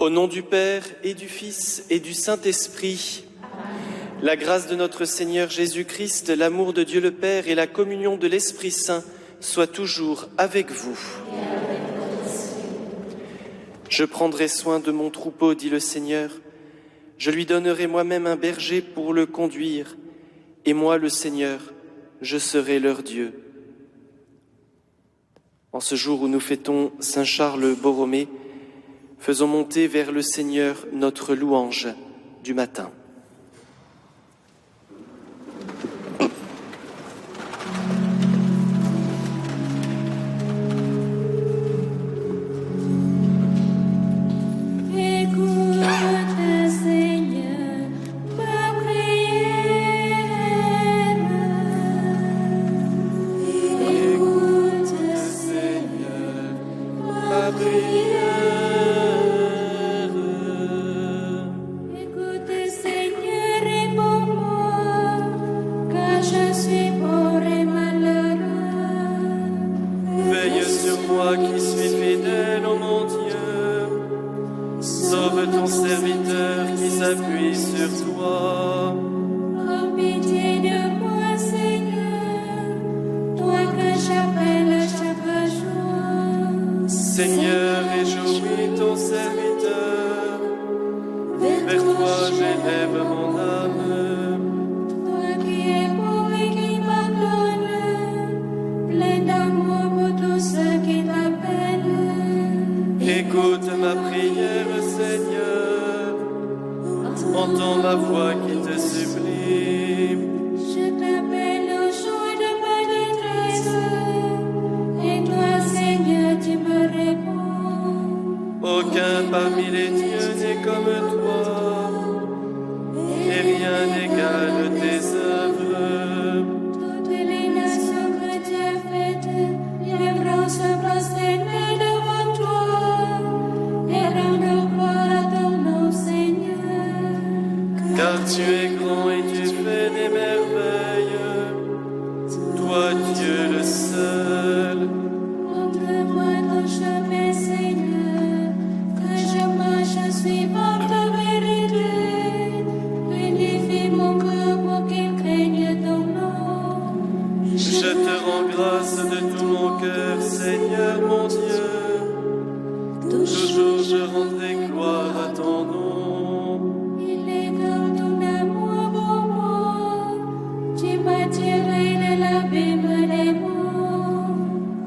Au nom du Père et du Fils et du Saint-Esprit, la grâce de notre Seigneur Jésus-Christ, l'amour de Dieu le Père et la communion de l'Esprit Saint soient toujours avec vous. Je prendrai soin de mon troupeau, dit le Seigneur. Je lui donnerai moi-même un berger pour le conduire, et moi, le Seigneur, je serai leur Dieu. En ce jour où nous fêtons Saint Charles Borromée, faisons monter vers le Seigneur notre louange du matin. Seigneur, réjouis ton serviteur, vers toi j'élève mon âme. Toi qui es beau et qui pardonne, plein d'amour pour tous ceux qui t'appellent. Écoute ma prière, Seigneur, entends ma voix qui te supplie. Je t'appelle au jour de ma détresse, et toi, Seigneur, tu me réponds. Aucun parmi les dieux n'est comme toi, et rien n'égale tes œuvres. Toutes les nations que tu as faites viendront se prosterner devant toi et rendre gloire à ton nom, Seigneur. Car tu es grand et tu fais des merveilles, toi Dieu le seul. Montre-moi ton chemin, Seigneur, que je marche suivant ta vérité. Unifie mon cœur pour qu'il craigne ton nom. Je te rends grâce de tout mon cœur, Seigneur mon Dieu. Toujours je rendrai gloire à ton nom. Il est comme ton amour pour moi. Tu m'as tiré de l'abîme des morts.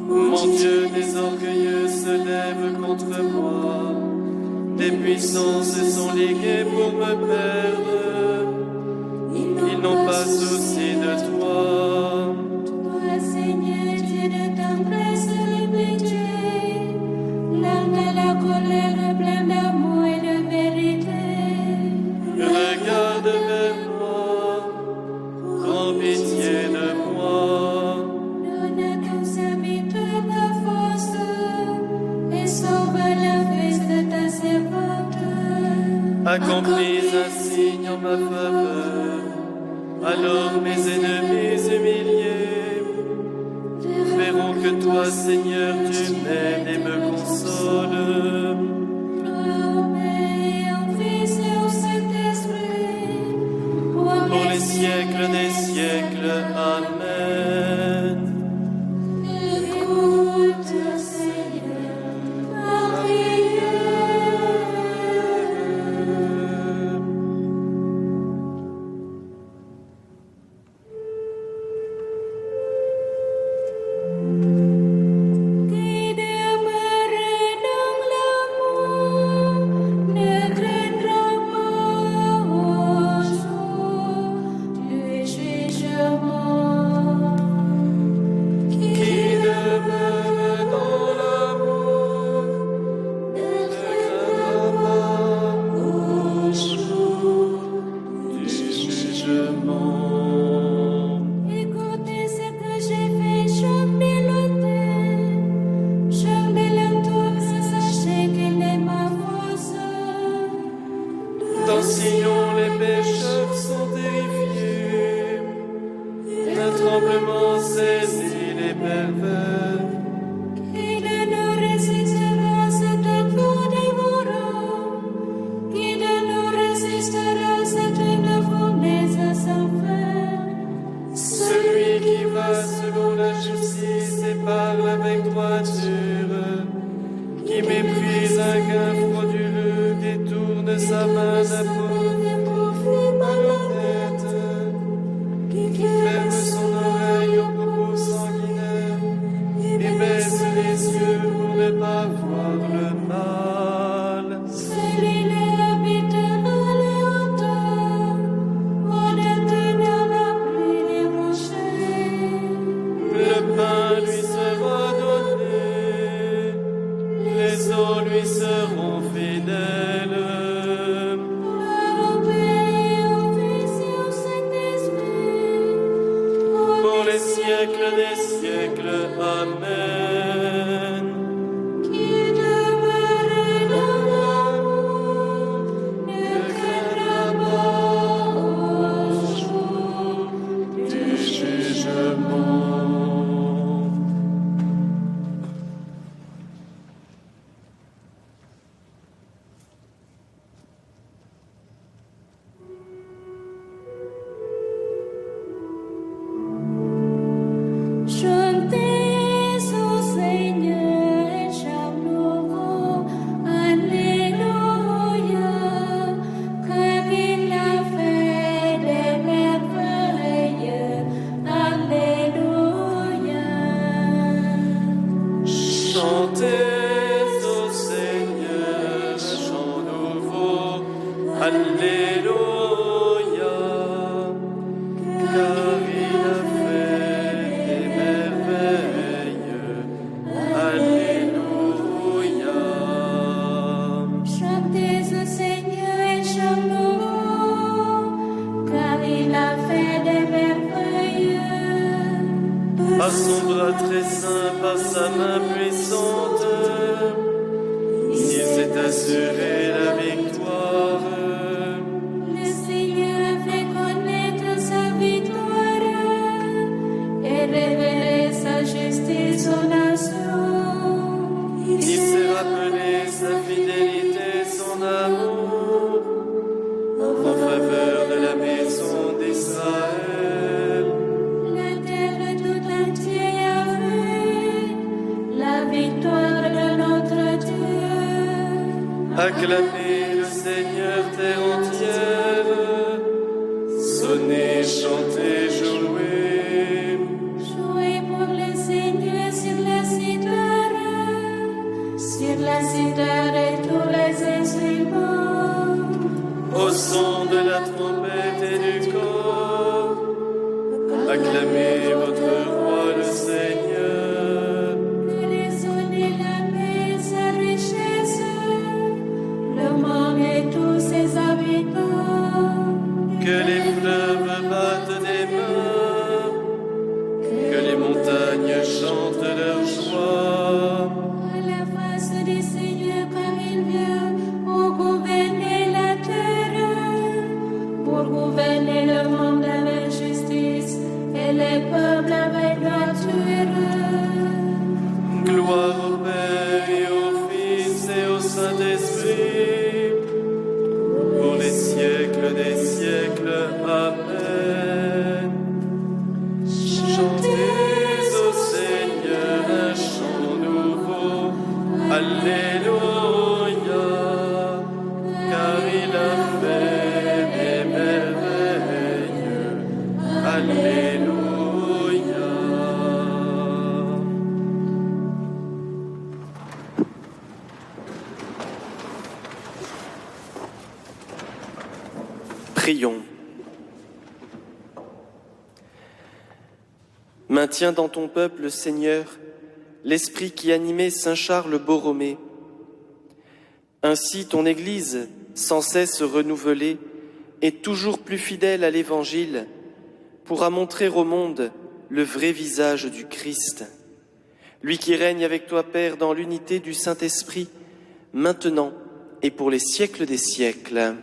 Mon Dieu, des orgueilleux se lèvent contre moi. Des puissances sont liguées pour me perdre. Ils n'ont pas souci de toi. Toi, Seigneur, Dieu de tendresse et de pitié, l'âme de la colère pleine d'amour et de vérité. Regarde vers moi, prends pitié de moi. Donne à ton serviteur ta force et sauve la fils de ta servante. Accomplis un signe en ma faveur, alors mes ennemis humiliés verront que toi, Seigneur, tu m'aimes et me consoles. Gloire au Père, au Fils et au Saint-Esprit, Pour les siècles des siècles, Amen. Écoute, Seigneur, ma prière. Qui demeure dans l'amour ne craindra pas au jour du jugement. Qui demeure dans l'amour ne craindra pas au jour du jugement. Écoutez ce que j'ai fait, chante de l'auteur, sachez qu'il est ma force. Dans Sion, les pécheurs sont terrifiés. Un tremblement saisit les pervers. Il ne résistera, c'est un feu dévorant. siècles des siècles. Amen. Qui demeure dans l'amour, ne craindra pas au jour Du jugement. Chantez au Seigneur un chant nouveau, Alléluia, car il a fait des merveilles, Alléluia. Chantez au Seigneur un chant nouveau. Alléluia, car il a fait des merveilles. Alléluia. Chantez au Seigneur un chant nouveau, car il a fait des merveilles. Par son bras très saint, par sa main puissante, il s'est assuré la victoire. Le Seigneur a fait connaître sa victoire et révélé sa justice aux nations. Il s'est rappelé sa fidélité, son amour, en faveur de la maison d'Israël. La terre tout entière a vu la victoire de notre Dieu. Acclamez le Seigneur, terre entière. Sonnez, chantez, jouez. Jouez pour le Seigneur sur la cithare et tous les instruments. Au son de la trompette et du cor, acclamez votre roi le Seigneur. Que les eaux de la paix, sa richesse, le monde et tous ses habitants. Que les fleuves battent des mains, que les montagnes chantent leur joie. À la face du Seigneur, car il vient pour gouverner la terre, pour gouverner le monde avec justice et les peuples avec droiture. Gloire au Père et au Fils et au Saint-Esprit, pour les siècles des siècles. Amen. Chantez au Seigneur un chant nouveau. Alléluia, car il a fait des merveilles. Alléluia. Prions. Maintiens dans ton peuple, Seigneur, l'esprit qui animait saint Charles Borromée. Ainsi ton Église, sans cesse renouvelée, est toujours plus fidèle à l'Évangile, pourra montrer au monde le vrai visage du Christ, lui qui règne avec toi, Père, dans l'unité du Saint-Esprit, maintenant et pour les siècles des siècles.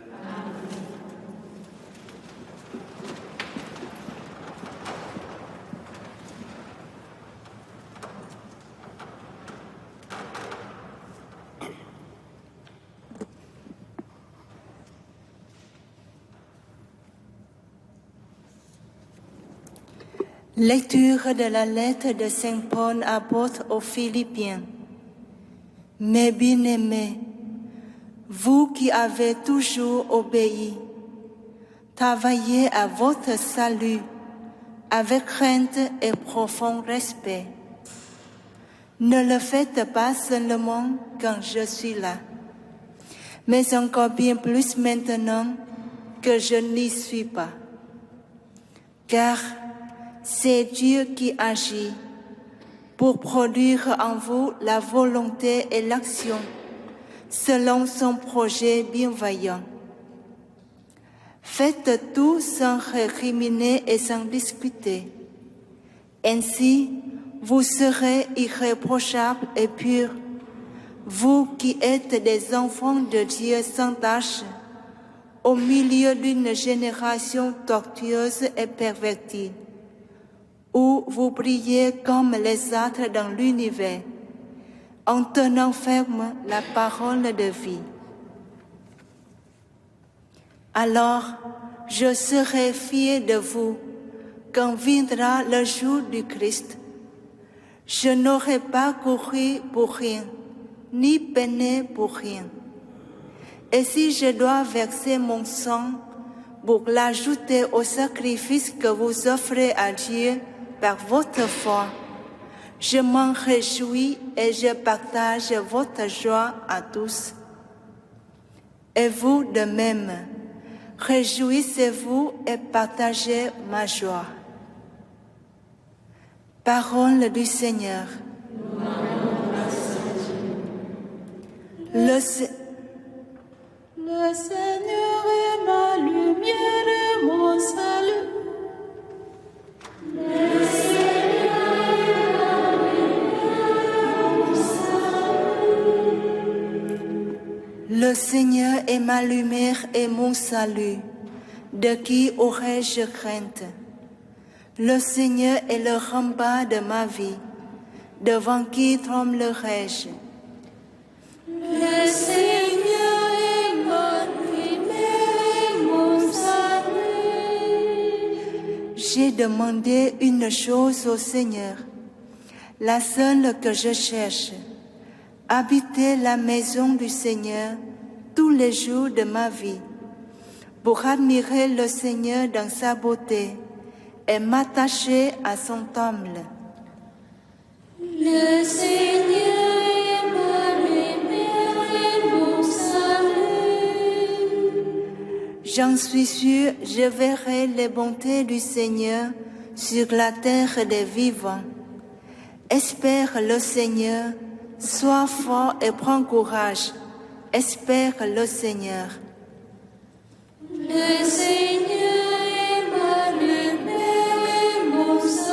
Lecture de la lettre de Saint Paul apôtre aux Philippiens. Mes bien-aimés, vous qui avez toujours obéi, travaillez à votre salut avec crainte et profond respect. Ne le faites pas seulement quand je suis là, mais encore bien plus maintenant que je n'y suis pas. Car c'est Dieu qui agit pour produire en vous la volonté et l'action selon son projet bienveillant. Faites tout sans récriminer et sans discuter, Ainsi, vous serez irréprochables et purs, vous qui êtes des enfants de Dieu sans tache, au milieu d'une génération tortueuse et pervertie, où vous brillez comme les astres dans l'univers, en tenant ferme la parole de vie. Alors, je serai fier de vous quand viendra le jour du Christ. Je n'aurai pas couru pour rien, ni peiné pour rien. Et si je dois verser mon sang pour l'ajouter au sacrifice que vous offrez à Dieu par votre foi, je m'en réjouis et je partage votre joie à tous. Et vous de même, réjouissez-vous et partagez ma joie. Parole du Seigneur. Le Seigneur est ma lumière et mon salut. Le Seigneur est ma lumière et mon salut. Le Seigneur est ma lumière et mon salut. De qui aurais-je crainte? Le Seigneur est le rempart de ma vie. Devant qui tremblerais-je? Le Seigneur est ma lumière et mon salut. J'ai demandé une chose au Seigneur, la seule que je cherche, habiter la maison du Seigneur tous les jours de ma vie, pour admirer le Seigneur dans sa beauté et m'attacher à son temple. Le Seigneur est ma lumière et mon salut. J'en suis sûre, je verrai les bontés du Seigneur sur la terre des vivants. Espère le Seigneur, sois fort et prends courage. Espère le Seigneur. Le Seigneur est ma lumière et mon salut.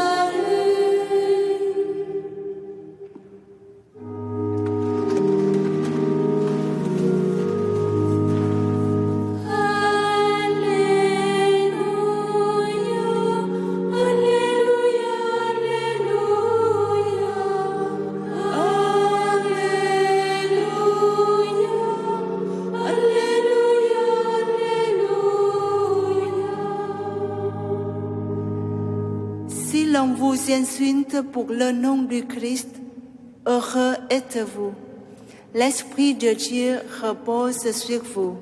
Si l'on vous insulte pour le nom du Christ, heureux êtes-vous. L'Esprit de Dieu repose sur vous.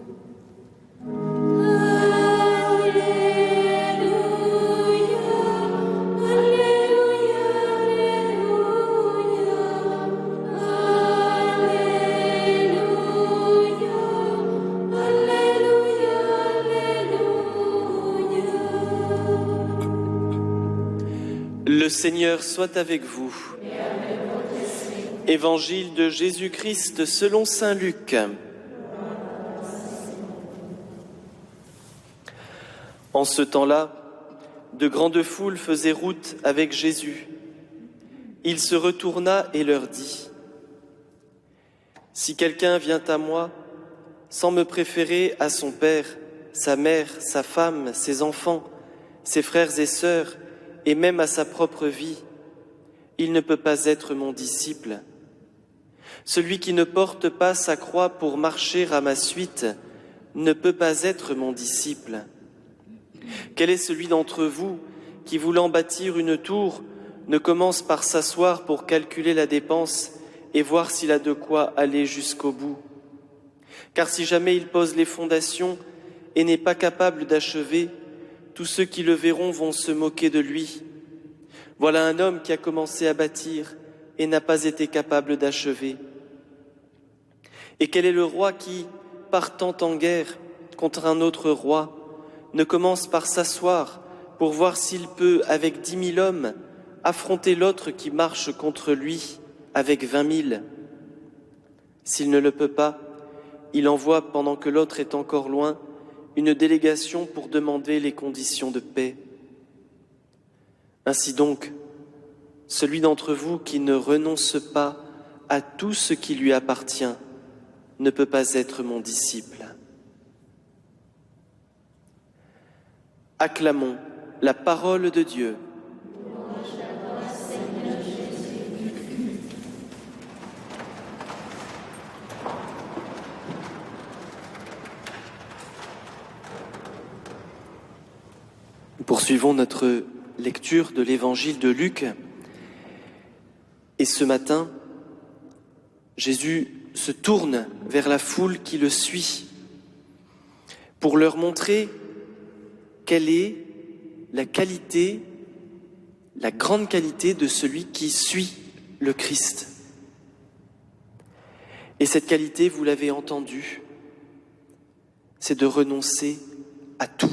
Le Seigneur soit avec vous. Évangile de Jésus-Christ selon saint Luc. En ce temps-là, de grandes foules faisaient route avec Jésus. Il se retourna et leur dit : « Si quelqu'un vient à moi, sans me préférer à son père, sa mère, sa femme, ses enfants, ses frères et sœurs, et même à sa propre vie, il ne peut pas être mon disciple. Celui qui ne porte pas sa croix pour marcher à ma suite ne peut pas être mon disciple. Quel est celui d'entre vous qui, voulant bâtir une tour, ne commence par s'asseoir pour calculer la dépense et voir s'il a de quoi aller jusqu'au bout? Car si jamais il pose les fondations et n'est pas capable d'achever, tous ceux qui le verront vont se moquer de lui. Voilà un homme qui a commencé à bâtir et n'a pas été capable d'achever. Et quel est le roi qui, partant en guerre contre un autre roi, ne commence par s'asseoir pour voir s'il peut, avec 10 000 hommes, affronter l'autre qui marche contre lui avec 20 000? S'il ne le peut pas, il envoie, pendant que l'autre est encore loin, une délégation pour demander les conditions de paix. Ainsi donc, celui d'entre vous qui ne renonce pas à tout ce qui lui appartient ne peut pas être mon disciple. Acclamons la parole de Dieu. Nous poursuivons notre lecture de l'évangile de Luc. Et ce matin, Jésus se tourne vers la foule qui le suit pour leur montrer quelle est la qualité, la grande qualité de celui qui suit le Christ. Et cette qualité, vous l'avez entendu, c'est de renoncer à tout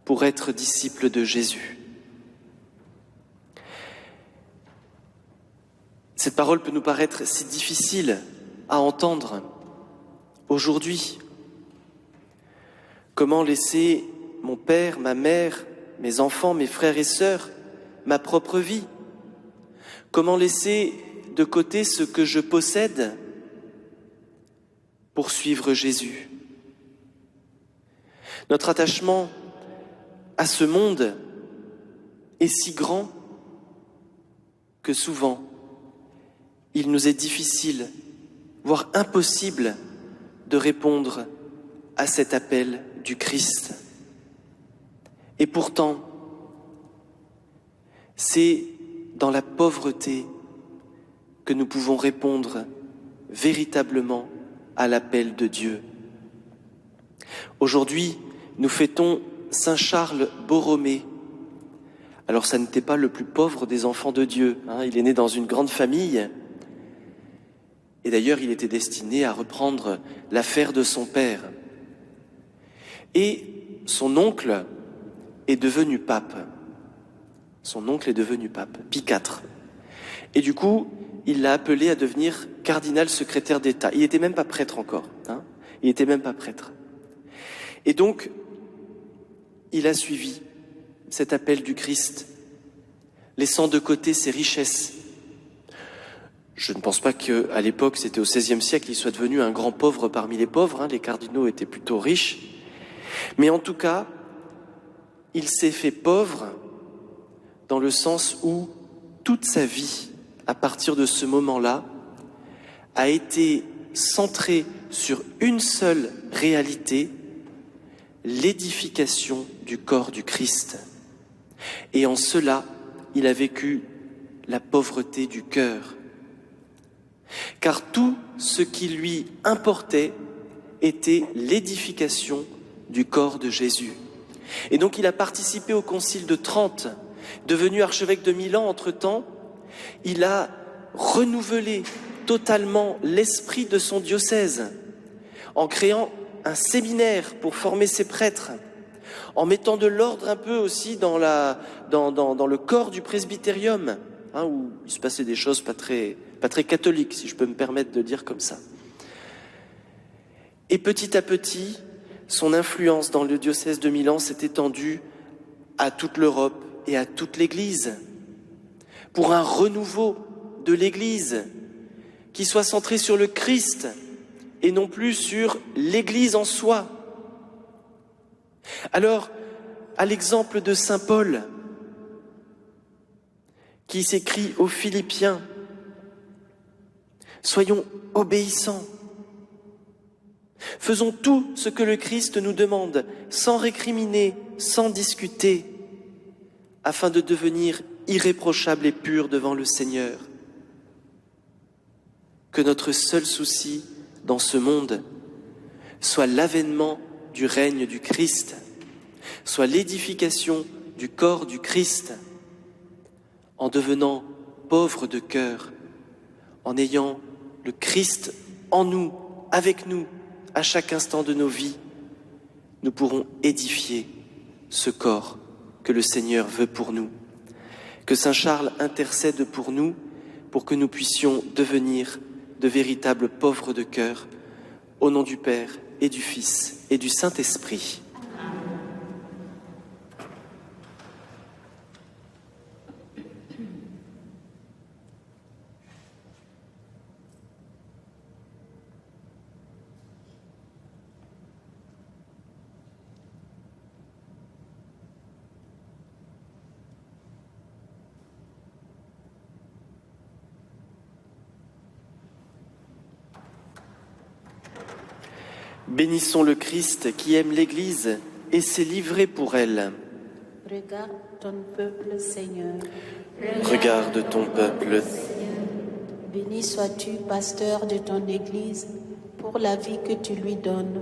pour être disciple de Jésus. Cette parole peut nous paraître si difficile à entendre aujourd'hui. Comment laisser mon père, ma mère, mes enfants, mes frères et sœurs, ma propre vie? Comment laisser de côté ce que je possède pour suivre Jésus? Notre attachement à ce monde est si grand que souvent, il nous est difficile, voire impossible, de répondre à cet appel du Christ. Et pourtant, c'est dans la pauvreté que nous pouvons répondre véritablement à l'appel de Dieu. Aujourd'hui, nous fêtons Saint Charles Borromée. Alors ça n'était pas le plus pauvre des enfants de Dieu, il est né dans une grande famille. Et d'ailleurs, il était destiné à reprendre l'affaire de son père. Et son oncle est devenu pape. Son oncle est devenu pape, Pie IV. Et du coup, il l'a appelé à devenir cardinal secrétaire d'État. Il n'était même pas prêtre encore. Il n'était même pas prêtre. Et donc, il a suivi cet appel du Christ, laissant de côté ses richesses. Je ne pense pas qu'à l'époque, c'était au XVIe siècle, il soit devenu un grand pauvre parmi les pauvres. Les cardinaux étaient plutôt riches. Mais en tout cas, il s'est fait pauvre dans le sens où toute sa vie, à partir de ce moment-là, a été centrée sur une seule réalité, l'édification du corps du Christ. Et en cela, il a vécu la pauvreté du cœur. Car tout ce qui lui importait était l'édification du corps de Jésus. Et donc il a participé au concile de Trente, devenu archevêque de Milan entre-temps. Il a renouvelé totalement l'esprit de son diocèse en créant un séminaire pour former ses prêtres, en mettant de l'ordre un peu aussi dans le corps du presbytérium, où il se passait des choses pas très catholiques, si je peux me permettre de dire comme ça. Et petit à petit, son influence dans le diocèse de Milan s'est étendue à toute l'Europe et à toute l'Église, pour un renouveau de l'Église qui soit centré sur le Christ et non plus sur l'Église en soi. Alors, à l'exemple de saint Paul, qui s'écrit aux Philippiens, soyons obéissants. Faisons tout ce que le Christ nous demande, sans récriminer, sans discuter, afin de devenir irréprochables et purs devant le Seigneur. Que notre seul souci dans ce monde soit l'avènement du règne du Christ, soit l'édification du corps du Christ, en devenant pauvres de cœur, en ayant le Christ en nous, avec nous, à chaque instant de nos vies, nous pourrons édifier ce corps que le Seigneur veut pour nous. Que Saint Charles intercède pour nous, pour que nous puissions devenir de véritables pauvres de cœur, au nom du Père et du Fils et du Saint-Esprit. Bénissons le Christ qui aime l'Église et s'est livré pour elle. Regarde ton peuple, Seigneur. Regarde ton peuple. Béni sois-tu, pasteur de ton Église, pour la vie que tu lui donnes.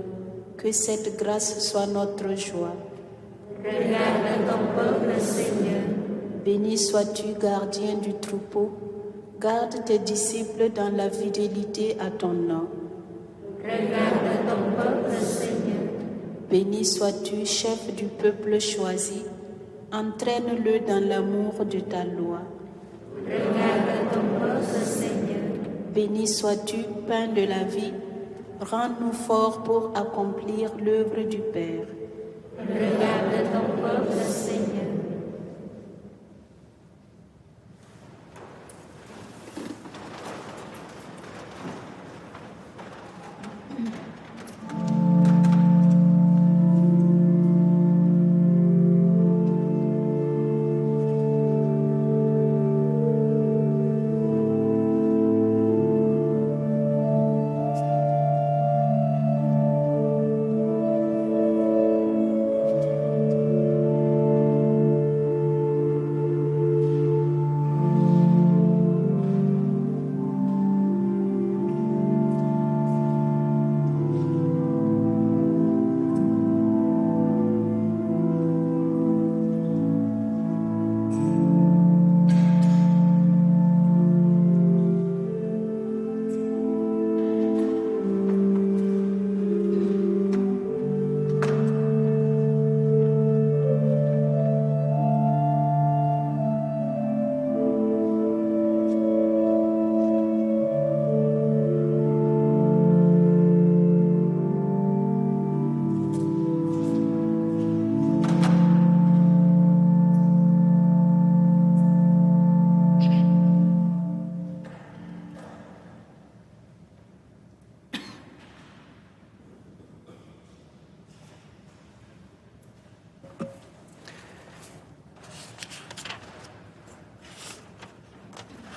Que cette grâce soit notre joie. Regarde ton peuple, Seigneur. Béni sois-tu, gardien du troupeau. Garde tes disciples dans la fidélité à ton nom. Regarde ton peuple, Seigneur. Béni sois-tu, chef du peuple choisi. Entraîne-le dans l'amour de ta loi. Regarde ton peuple, Seigneur. Béni sois-tu, pain de la vie. Rends-nous forts pour accomplir l'œuvre du Père. Regarde ton peuple, Seigneur.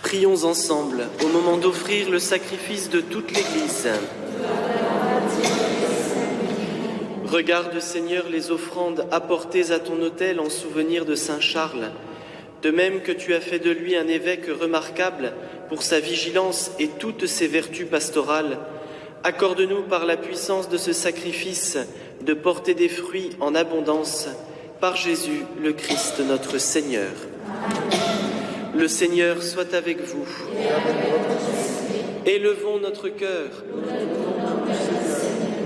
Prions ensemble au moment d'offrir le sacrifice de toute l'Église. Regarde, Seigneur, les offrandes apportées à ton autel en souvenir de Saint Charles, de même que tu as fait de lui un évêque remarquable pour sa vigilance et toutes ses vertus pastorales. Accorde-nous par la puissance de ce sacrifice de porter des fruits en abondance par Jésus le Christ notre Seigneur. Le Seigneur soit avec vous. Élevons notre cœur.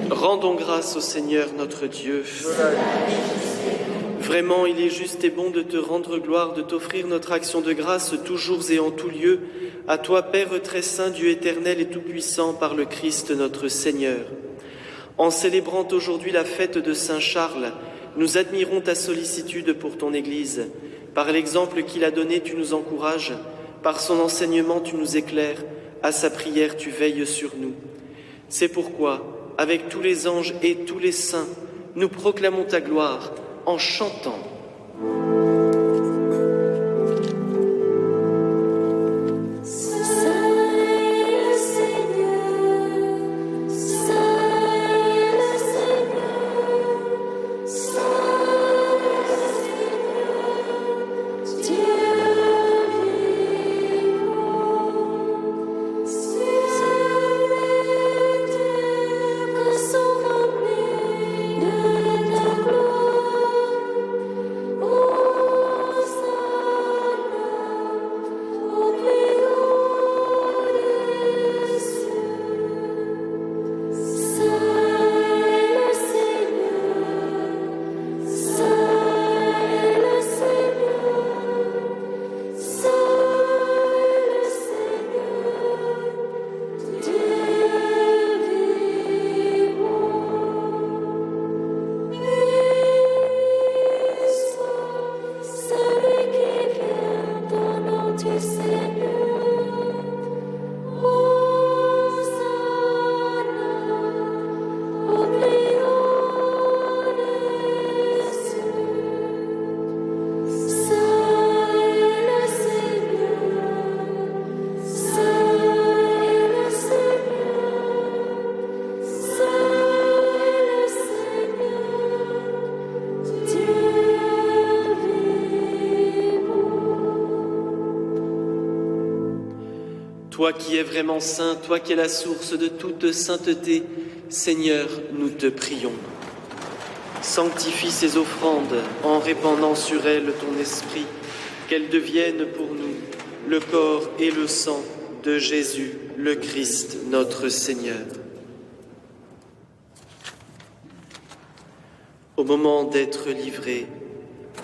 Rendons grâce au Seigneur notre Dieu. Vraiment, il est juste et bon de te rendre gloire, de t'offrir notre action de grâce toujours et en tout lieu, à toi, Père très saint, Dieu éternel et tout-puissant, par le Christ notre Seigneur. En célébrant aujourd'hui la fête de Saint Charles, nous admirons ta sollicitude pour ton Église. Par l'exemple qu'il a donné, tu nous encourages. Par son enseignement, tu nous éclaires. À sa prière, tu veilles sur nous. C'est pourquoi, avec tous les anges et tous les saints, nous proclamons ta gloire en chantant. Toi qui es vraiment saint, toi qui es la source de toute sainteté, Seigneur, nous te prions. Sanctifie ces offrandes en répandant sur elles ton esprit, qu'elles deviennent pour nous le corps et le sang de Jésus, le Christ, notre Seigneur. Au moment d'être livré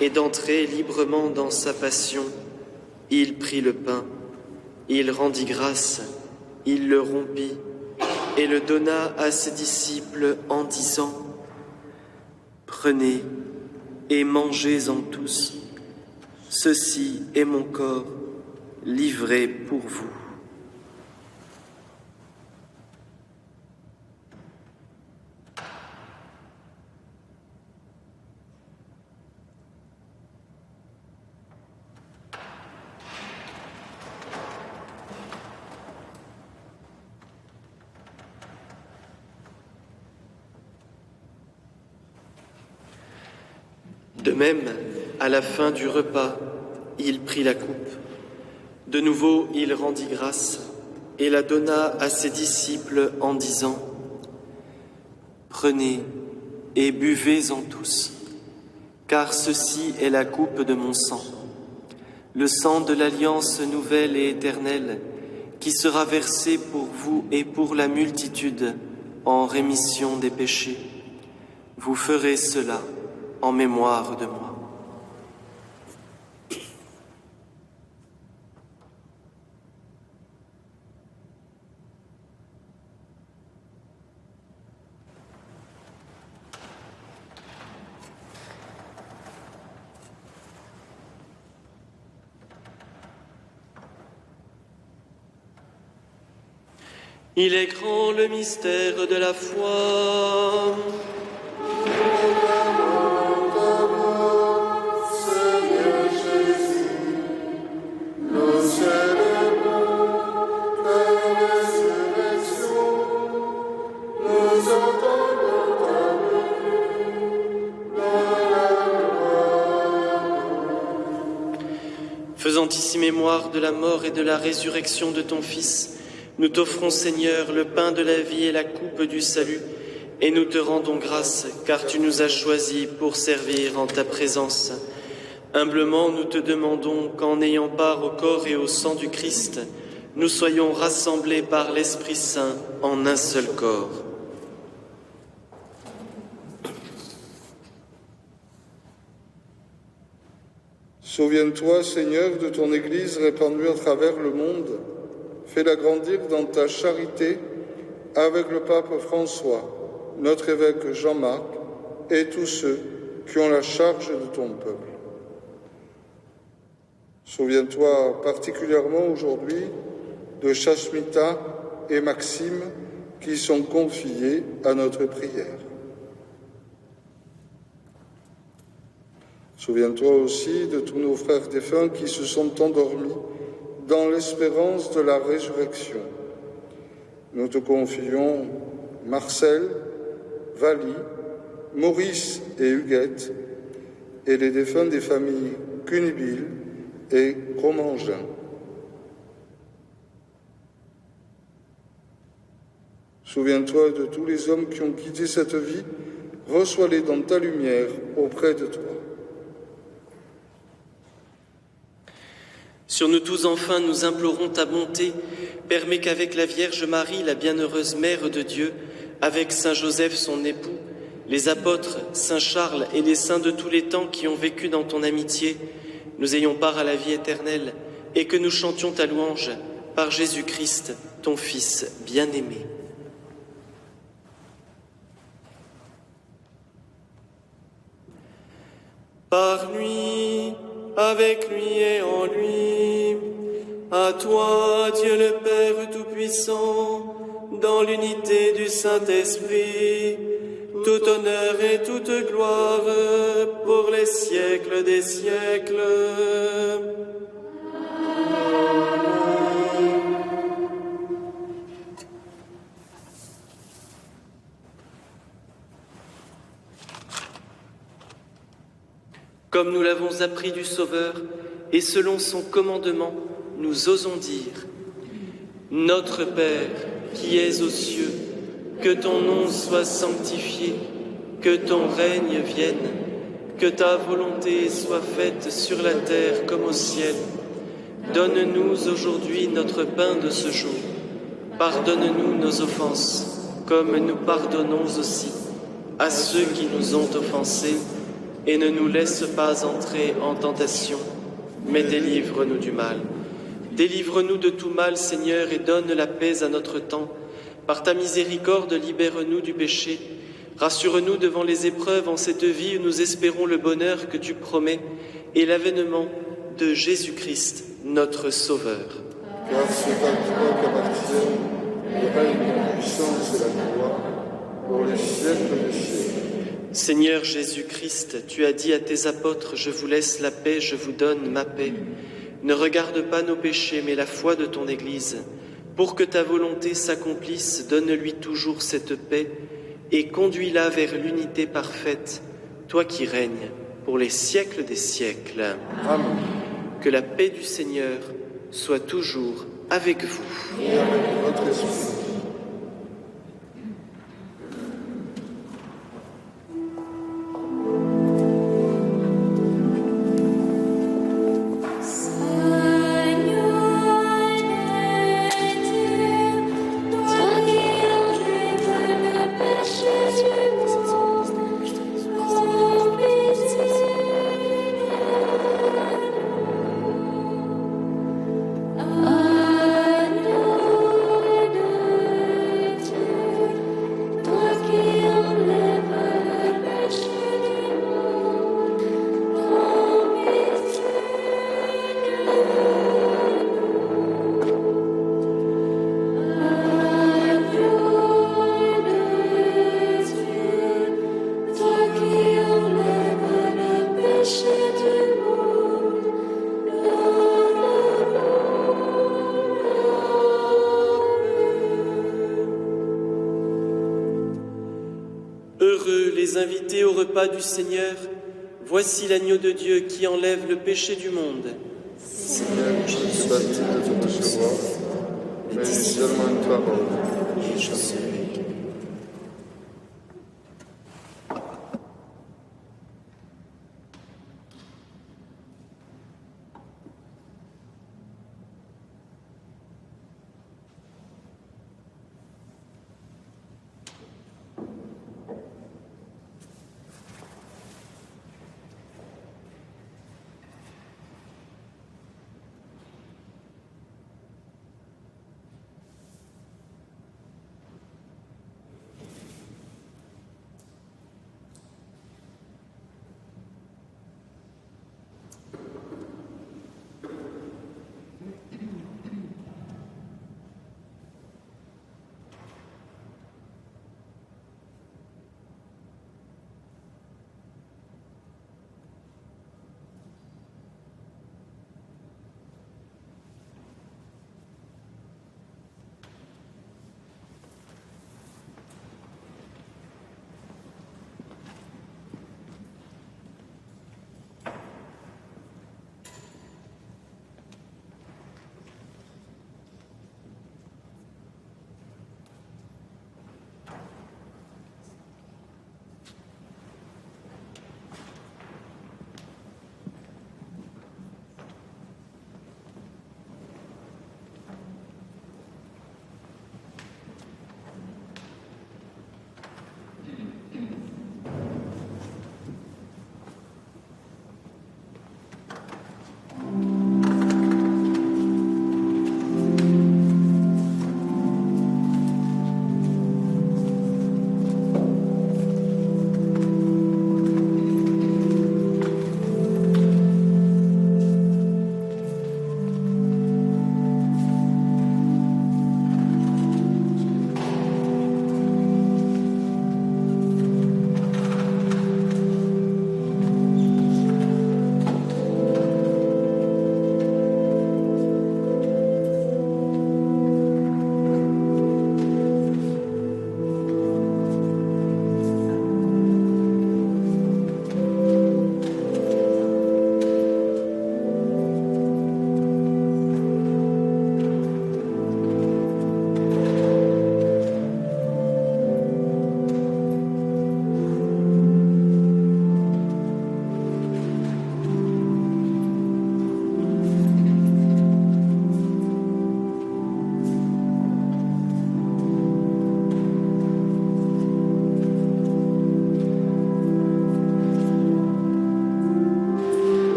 et d'entrer librement dans sa passion, il prit le pain, il rendit grâce, il le rompit et le donna à ses disciples en disant : « Prenez et mangez-en tous, ceci est mon corps livré pour vous. » De même, à la fin du repas, il prit la coupe. De nouveau, il rendit grâce et la donna à ses disciples en disant : « Prenez et buvez-en tous, car ceci est la coupe de mon sang, le sang de l'alliance nouvelle et éternelle, qui sera versé pour vous et pour la multitude en rémission des péchés. Vous ferez cela en mémoire de moi. » Il est grand le mystère de la foi. Faisant ici mémoire de la mort et de la résurrection de ton Fils, nous t'offrons, Seigneur, le pain de la vie et la coupe du salut, et nous te rendons grâce, car tu nous as choisis pour servir en ta présence. Humblement, nous te demandons qu'en ayant part au corps et au sang du Christ, nous soyons rassemblés par l'Esprit Saint en un seul corps. Souviens-toi, Seigneur, de ton Église répandue à travers le monde. Fais-la grandir dans ta charité avec le pape François, notre évêque Jean-Marc et tous ceux qui ont la charge de ton peuple. Souviens-toi particulièrement aujourd'hui de Chasmita et Maxime qui sont confiés à notre prière. Souviens-toi aussi de tous nos frères défunts qui se sont endormis dans l'espérance de la résurrection. Nous te confions Marcel, Vali, Maurice et Huguette et les défunts des familles Cunibil et Gromangin. Souviens-toi de tous les hommes qui ont quitté cette vie, reçois-les dans ta lumière auprès de toi. Sur nous tous, enfin, nous implorons ta bonté. Permets qu'avec la Vierge Marie, la bienheureuse Mère de Dieu, avec Saint Joseph, son époux, les apôtres, Saint Charles et les saints de tous les temps qui ont vécu dans ton amitié, nous ayons part à la vie éternelle et que nous chantions ta louange par Jésus-Christ, ton Fils bien-aimé. Par lui, avec lui et en lui, à toi, Dieu le Père Tout-Puissant, dans l'unité du Saint-Esprit, tout honneur et toute gloire pour les siècles des siècles. Comme nous l'avons appris du Sauveur, et selon son commandement, nous osons dire : Notre Père, qui es aux cieux, que ton nom soit sanctifié, que ton règne vienne, que ta volonté soit faite sur la terre comme au ciel. Donne-nous aujourd'hui notre pain de ce jour. Pardonne-nous nos offenses, comme nous pardonnons aussi à ceux qui nous ont offensés, et ne nous laisse pas entrer en tentation, mais délivre-nous du mal. Délivre-nous de tout mal, Seigneur, et donne la paix à notre temps. Par ta miséricorde, libère-nous du péché. Rassure-nous devant les épreuves en cette vie où nous espérons le bonheur que tu promets et l'avènement de Jésus-Christ, notre Sauveur. Car c'est à toi qu'appartiennent le règne, la puissance et la gloire pour les siècles des siècles. Seigneur Jésus-Christ, tu as dit à tes apôtres, « Je vous laisse la paix, je vous donne ma paix ». Ne regarde pas nos péchés, mais la foi de ton Église. Pour que ta volonté s'accomplisse, donne-lui toujours cette paix et conduis-la vers l'unité parfaite, toi qui règnes pour les siècles des siècles. Amen. Que la paix du Seigneur soit toujours avec vous. Et avec votre esprit. Heureux les invités au repas du Seigneur, voici l'agneau de Dieu qui enlève le péché du monde. Seigneur, je ne suis pas digne de te recevoir, mais dis seulement une parole, et je serai.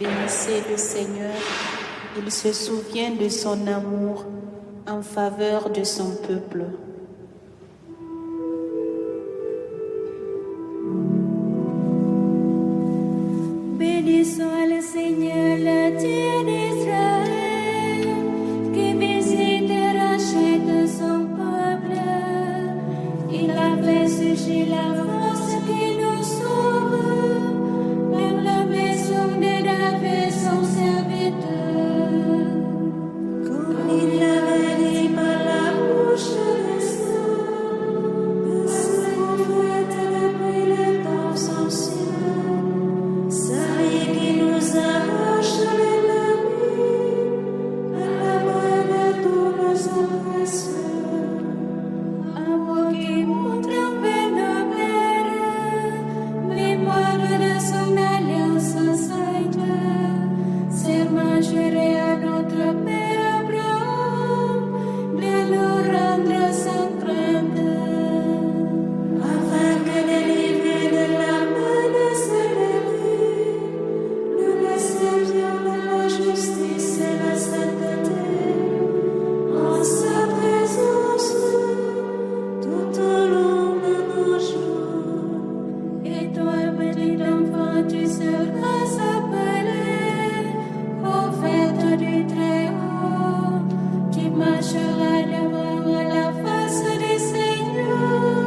Bénissez le Seigneur, il se souvient de son amour en faveur de son peuple. Bénissons le Seigneur, le Dieu d'Israël, qui visite et rachète son peuple. Il a fait surgir la force qui nous sauve, même la maison de David, son serviteur. Comme il l'avait dit par la bouche des saints, de ses prophètes depuis les temps anciens. Celui qui nous arrache l'ennemi à la main de tous nos oppresseurs. Amour qui montre envers nos pères, mémoire de son alliance sainte, serment juré à notre Père Abraham de nous rendre sans crainte, afin de délivrer de la main de ses ennemis, nous les servions de la justice et la sainteté, en sa présence tout au long de nos jours. Et toi, petit enfant, tu seras appelé prophète du Très-Haut. Tu marcheras devant la face du Seigneur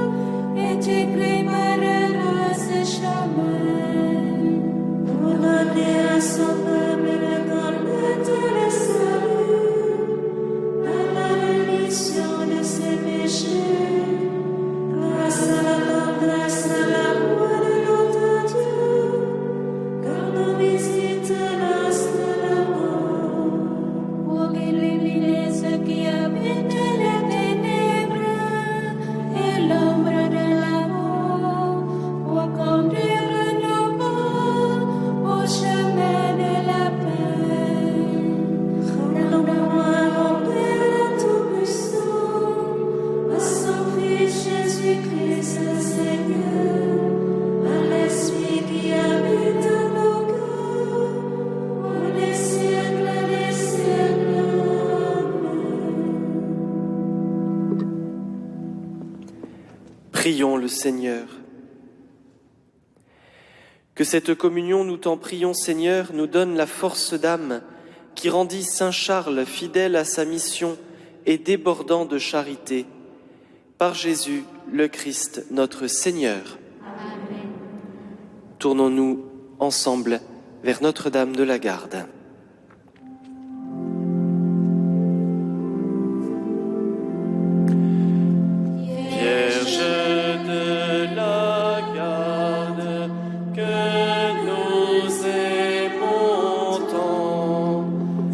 et tu prépareras ses chemins pour donner à son peuple le garde de le salut, à la rémission de ses péchés, grâce à l'amour de notre Dieu, car nous visite l'instant de la mort, pour illuminer ceux qui habitent les ténèbres et l'ombre de la mort, pour conduire nos pas au chemin de la paix. Rendons-moi, mon Père Tout-Puissant, à son Fils Jésus-Christ, Seigneur, à l'Esprit qui habite nos cœurs, pour les siècles des siècles. Prions le Seigneur. Que cette communion, nous t'en prions Seigneur, nous donne la force d'âme qui rendit Saint Charles fidèle à sa mission et débordant de charité. Par Jésus, le Christ, notre Seigneur. Amen. Tournons-nous ensemble vers Notre-Dame de la Garde. Vierge de la garde, que nous aimons tant,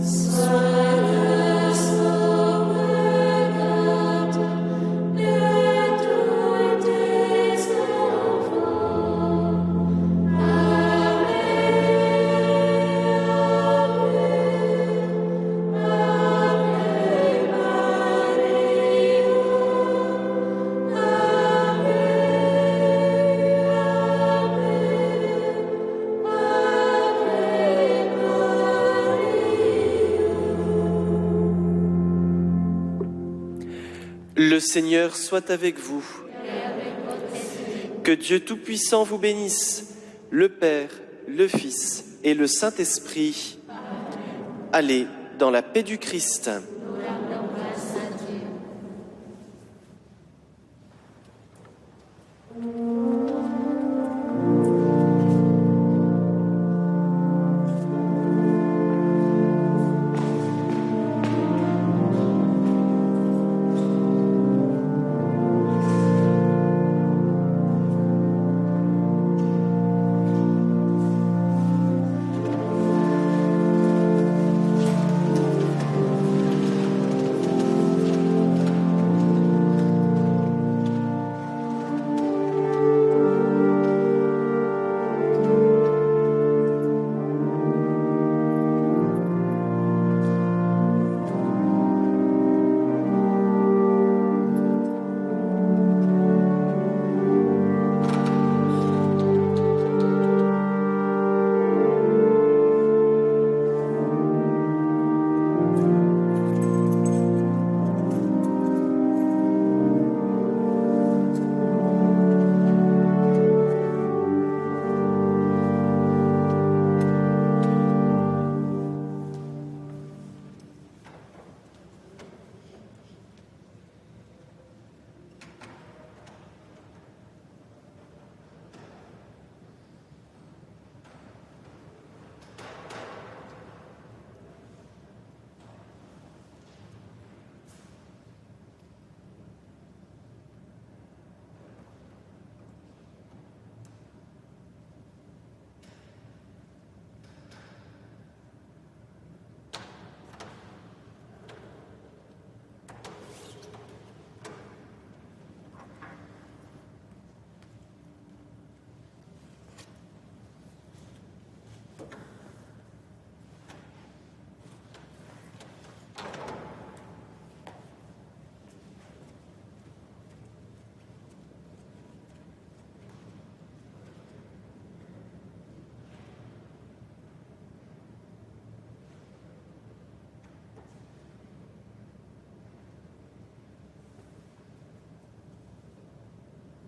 sois le sauveur de tous tes enfants. Ave, Le Seigneur soit avec vous. Que Dieu Tout-Puissant vous bénisse, le Père, le Fils et le Saint-Esprit. Allez dans la paix du Christ. Nous rendons grâce à Dieu.